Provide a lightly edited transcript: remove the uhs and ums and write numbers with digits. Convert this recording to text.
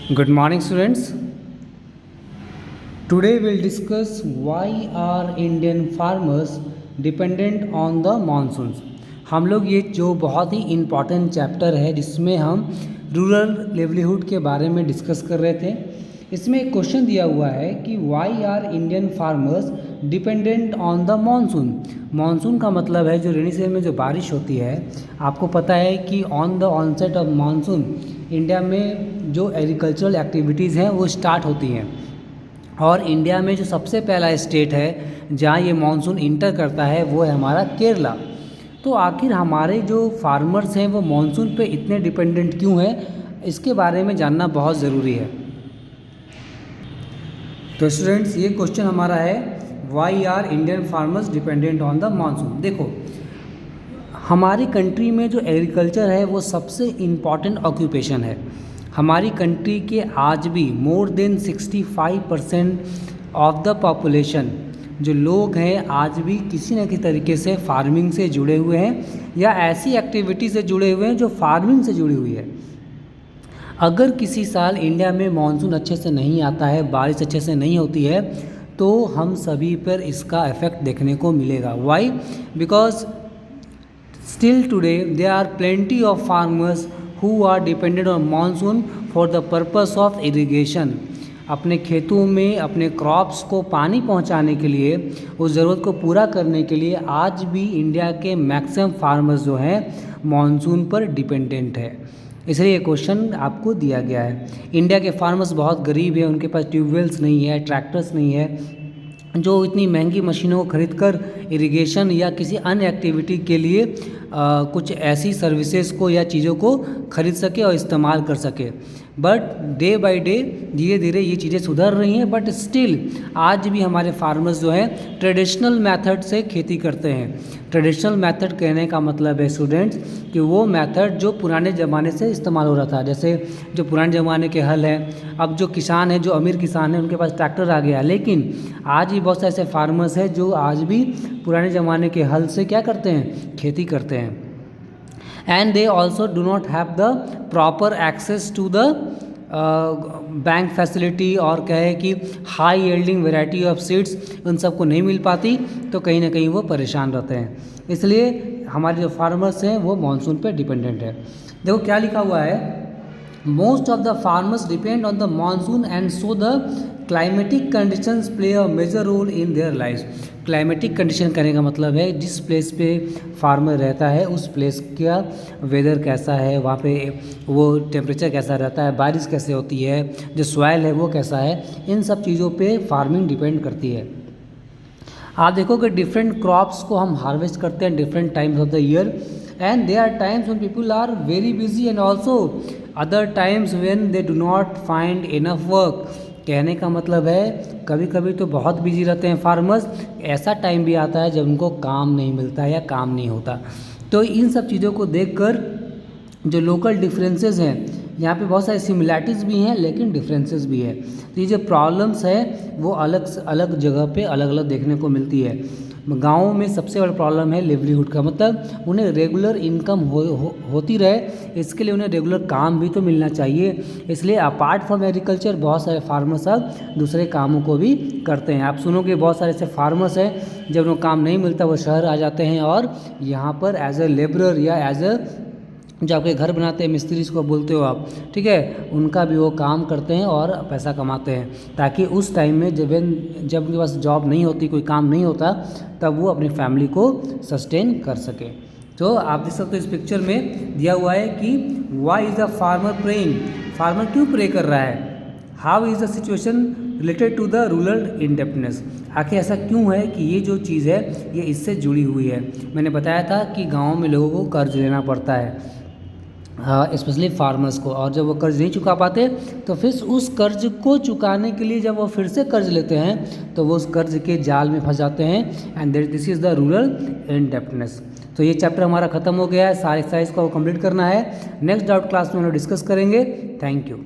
Good morning, students. Today we'll discuss why are Indian farmers dependent on the monsoons. हम लोग ये जो बहुत ही इम्पॉर्टेंट चैप्टर है जिसमें हम रूरल लिवलीहुड के बारे में डिस्कस कर रहे थे, इसमें एक क्वेश्चन दिया हुआ है कि why are Indian farmers dependent on the monsoon. Monsoon का मतलब है जो रेनी सीजन में जो बारिश होती है. आपको पता है कि on the onset of monsoon India में जो एग्रीकल्चरल एक्टिविटीज़ हैं वो स्टार्ट होती हैं, और इंडिया में जो सबसे पहला स्टेट है जहाँ ये मानसून इंटर करता है वो है हमारा केरला. तो आखिर हमारे जो फार्मर्स हैं वो मानसून पे इतने डिपेंडेंट क्यों हैं, इसके बारे में जानना बहुत ज़रूरी है. तो स्टूडेंट्स, ये क्वेश्चन हमारा है why are Indian farmers dependent on the monsoon. देखो, हमारी कंट्री में जो एग्रीकल्चर है वो सबसे इम्पॉर्टेंट ऑक्यूपेशन है. हमारी कंट्री के आज भी more than 65% of the population जो लोग हैं आज भी किसी न किसी तरीके से फार्मिंग से जुड़े हुए हैं या ऐसी एक्टिविटी से जुड़े हुए हैं जो फार्मिंग से जुड़ी हुई है. अगर किसी साल इंडिया में मानसून अच्छे से नहीं आता है, बारिश अच्छे से नहीं होती है, तो हम सभी पर इसका इफ़ेक्ट देखने को मिलेगा. Why? Because still today there are plenty of farmers who are dependent on monsoon for the purpose of irrigation. अपने खेतों में अपने क्रॉप्स को पानी पहुंचाने के लिए, उस ज़रूरत को पूरा करने के लिए आज भी इंडिया के मैक्सिमम फार्मर्स जो हैं मानसून पर डिपेंडेंट है. इसलिए ये क्वेश्चन आपको दिया गया है. इंडिया के फार्मर्स बहुत गरीब हैं, उनके पास ट्यूबवेल्स नहीं है, ट्रैक्टर्स नहीं है जो इतनी महंगी मशीनों को खरीदकर इरिगेशन या किसी अन्य एक्टिविटी के लिए कुछ ऐसी सर्विसेज को या चीज़ों को खरीद सके और इस्तेमाल कर सके. बट डे बाय डे धीरे धीरे ये चीज़ें सुधर रही हैं, बट स्टिल आज भी हमारे फार्मर्स जो हैं ट्रेडिशनल मेथड से खेती करते हैं. ट्रेडिशनल मेथड कहने का मतलब है स्टूडेंट्स कि वो मेथड जो पुराने ज़माने से इस्तेमाल हो रहा था. जैसे जो पुराने ज़माने के हल हैं, अब जो किसान हैं, जो अमीर किसान हैं, उनके पास ट्रैक्टर आ गया, लेकिन आज भी बहुत से ऐसे फार्मर्स हैं जो आज भी पुराने ज़माने के हल से क्या करते हैं, खेती करते हैं. And they also do not have the proper access to the bank facility, और कहे कि high yielding variety of seeds उन सबको नहीं मिल पाती, तो कहीं ना कहीं वो परेशान रहते हैं. इसलिए हमारे जो फार्मर्स हैं वो मानसून पे डिपेंडेंट है. देखो क्या लिखा हुआ है, most of the farmers depend on the monsoon and so the climatic conditions play a major role in their life. Climatic condition करने का मतलब है जिस प्लेस पे फार्मर रहता है उस प्लेस का वेदर कैसा है, वहाँ पे वो टेम्परेचर कैसा रहता है, बारिश कैसे होती है, जो सॉइल है वो कैसा है, इन सब चीज़ों पे फार्मिंग डिपेंड करती है. आप देखो कि डिफरेंट क्रॉप्स को हम हार्वेस्ट करते हैं different times of the year, and there are times when people are very busy and also other times when they do not find enough work. कहने का मतलब है कभी कभी तो बहुत बिजी रहते हैं फार्मर्स, ऐसा टाइम भी आता है जब उनको काम नहीं मिलता है या काम नहीं होता. तो इन सब चीज़ों को देखकर जो लोकल डिफरेंसेस हैं, यहाँ पे बहुत सारी सिमिलैरिटीज़ भी हैं लेकिन डिफरेंसेस भी है. तो ये जो प्रॉब्लम्स है वो अलग अलग जगह पे अलग अलग देखने को मिलती है. गाँव में सबसे बड़ा प्रॉब्लम है लिवलीहुड का, मतलब उन्हें रेगुलर इनकम होती रहे, इसके लिए उन्हें रेगुलर काम भी तो मिलना चाहिए. इसलिए अपार्ट फ्रॉम एग्रीकल्चर बहुत सारे फार्मर्स अब दूसरे कामों को भी करते हैं. आप सुनोगे बहुत सारे ऐसे फार्मर्स हैं जब उनको काम नहीं मिलता वो शहर आ जाते हैं और यहाँ पर एज ए लेबरर या एज ए जो आपके घर बनाते हैं मिस्त्री को बोलते हो आप, ठीक है, उनका भी वो काम करते हैं और पैसा कमाते हैं, ताकि उस टाइम में जब उनके पास जॉब नहीं होती, कोई काम नहीं होता, तब वो अपनी फैमिली को सस्टेन कर सके. तो आप देख सकते हो इस पिक्चर में दिया हुआ है कि why is the farmer praying. Farmer क्यों प्रे कर रहा है? How is the situation related to the rural indebtedness. आखिर ऐसा क्यों है कि ये जो चीज़ है ये इससे जुड़ी हुई है. मैंने बताया था कि गाँव में लोगों को कर्ज लेना पड़ता है, स्पेशली फार्मर्स को, और जब वो कर्ज नहीं चुका पाते तो फिर उस कर्ज को चुकाने के लिए जब वो फिर से कर्ज लेते हैं तो वो उस कर्ज के जाल में फंस जाते हैं. And this is the rural indebtedness. तो ये चैप्टर हमारा ख़त्म हो गया है. सारे एक्सरसाइज को कंप्लीट करना है. नेक्स्ट डाउट क्लास में हम लोग डिस्कस करेंगे. Thank you.